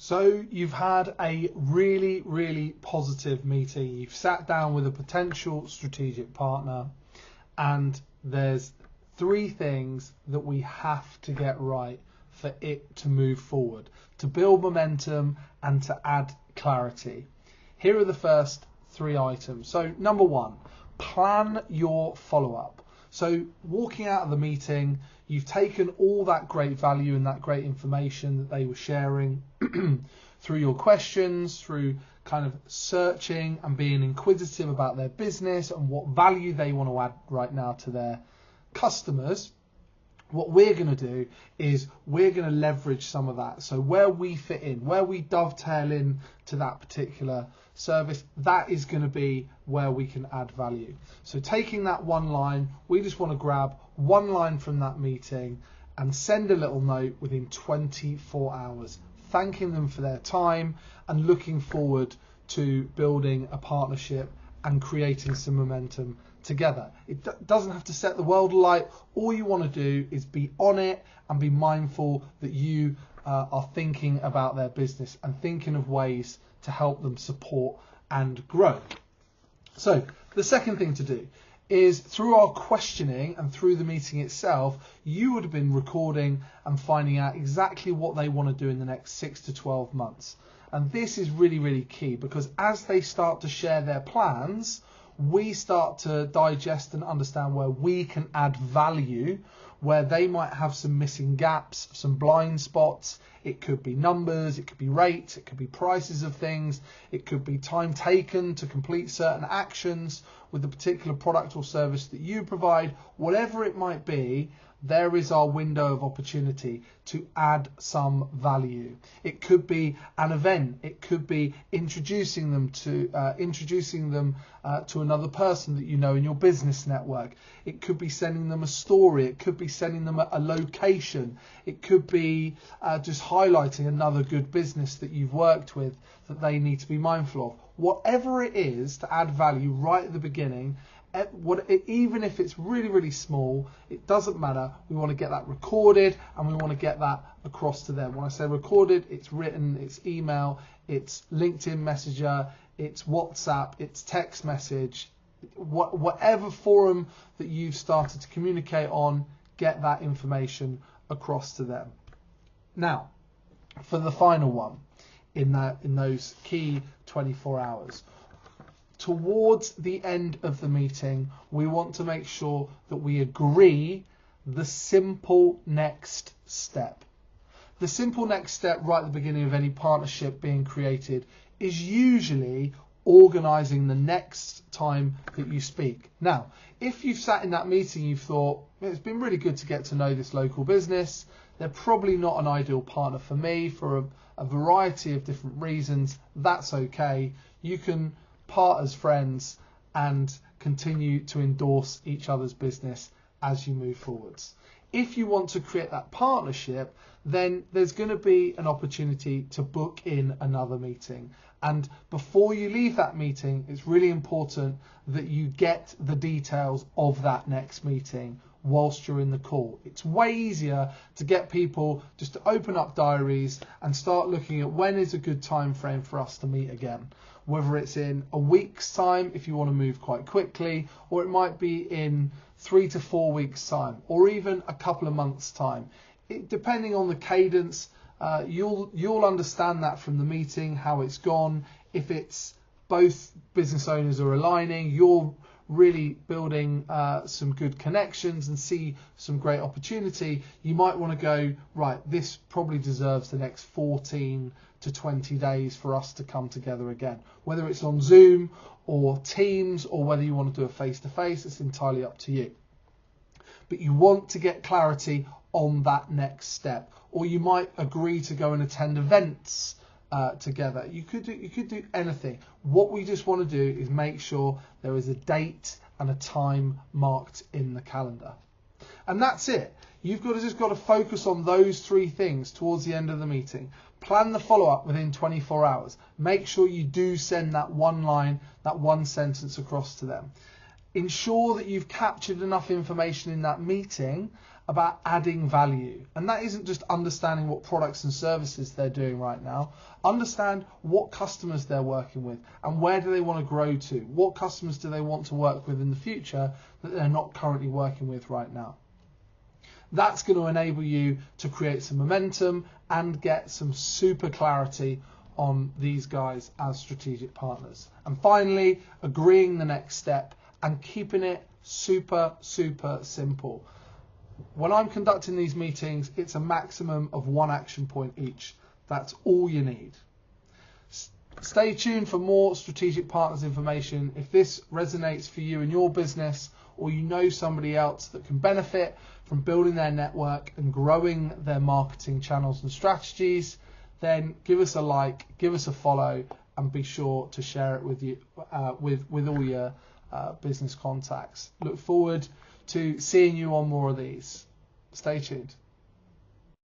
So you've had a really, really positive meeting. You've sat down with a potential strategic partner, and there's three things that we have to get right for it to move forward, to build momentum and to add clarity. Here are the first three items. So number one, plan your follow-up. So walking out of the meeting, you've taken all that great value and that great information that they were sharing through your questions, through kind of searching and being inquisitive about their business and what value they want to add right now to their customers. What we're going to do is we're going to leverage some of that. So where we fit in, where we dovetail in to that particular service, that is going to be where we can add value. So taking that one line, we just want to grab one line from that meeting and send a little note within 24 hours, thanking them for their time and looking forward to building a partnership and creating some momentum together. It doesn't have to set the world alight. All you want to do is be on it and be mindful that you are thinking about their business and thinking of ways to help them support and grow. So the second thing to do is, through our questioning and through the meeting itself, you would have been recording and finding out exactly what they want to do in the next 6 to 12 months. And this is really, really key, because as they start to share their plans, we start to digest and understand where we can add value, where they might have some missing gaps, some blind spots. It could be numbers, it could be rates, it could be prices of things, it could be time taken to complete certain actions with the particular product or service that you provide. Whatever it might be, there is our window of opportunity to add some value. It could be an event. It could be introducing them to another person that you know in your business network. It could be sending them a story. It could be sending them a location. It could be just highlighting another good business that you've worked with that they need to be mindful of. Whatever it is to add value right at the beginning, even if it's really, really small, it doesn't matter. We want to get that recorded and we want to get that across to them. When I say recorded, it's written, it's email, it's LinkedIn Messenger, it's WhatsApp, it's text message, whatever forum that you've started to communicate on, get that information across to them. Now, for the final one in those key 24 hours, towards the end of the meeting, we want to make sure that we agree the simple next step. The simple next step right at the beginning of any partnership being created is usually organising the next time that you speak. Now, if you've sat in that meeting, you've thought, it's been really good to get to know this local business. They're probably not an ideal partner for me for a variety of different reasons. That's okay. You can part as friends and continue to endorse each other's business as you move forwards. If you want to create that partnership, then there's going to be an opportunity to book in another meeting. And before you leave that meeting, it's really important that you get the details of that next meeting whilst you're in the call. It's way easier to get people just to open up diaries and start looking at when is a good time frame for us to meet again. Whether it's in a week's time if you want to move quite quickly, or it might be in 3 to 4 weeks time, or even a couple of months time. Depending on the cadence, you'll understand that from the meeting, how it's gone. If it's both business owners are aligning, you're really building some good connections and see some great opportunity, you might want to go, right, this probably deserves the next 14 to 20 days for us to come together again. Whether it's on Zoom or Teams, or whether you want to do a face-to-face, it's entirely up to you. But you want to get clarity on that next step. Or you might agree to go and attend events together. You could do anything. What we just want to do is make sure there is a date and a time marked in the calendar. And that's it. You've just got to focus on those three things towards the end of the meeting. Plan the follow-up within 24 hours. Make sure you do send that one line, that one sentence across to them. Ensure that you've captured enough information in that meeting about adding value. And that isn't just understanding what products and services they're doing right now. Understand what customers they're working with and where do they want to grow to. What customers do they want to work with in the future that they're not currently working with right now. That's going to enable you to create some momentum and get some super clarity on these guys as strategic partners. And finally, agreeing the next step and keeping it super, super simple. When I'm conducting these meetings, it's a maximum of 1 action point each. That's all you need. Stay tuned for more strategic partners information. If this resonates for you in your business, or you know somebody else that can benefit from building their network and growing their marketing channels and strategies, then give us a like, give us a follow, and be sure to share it with you with all your business contacts. Look forward to seeing you on more of these. Stay tuned.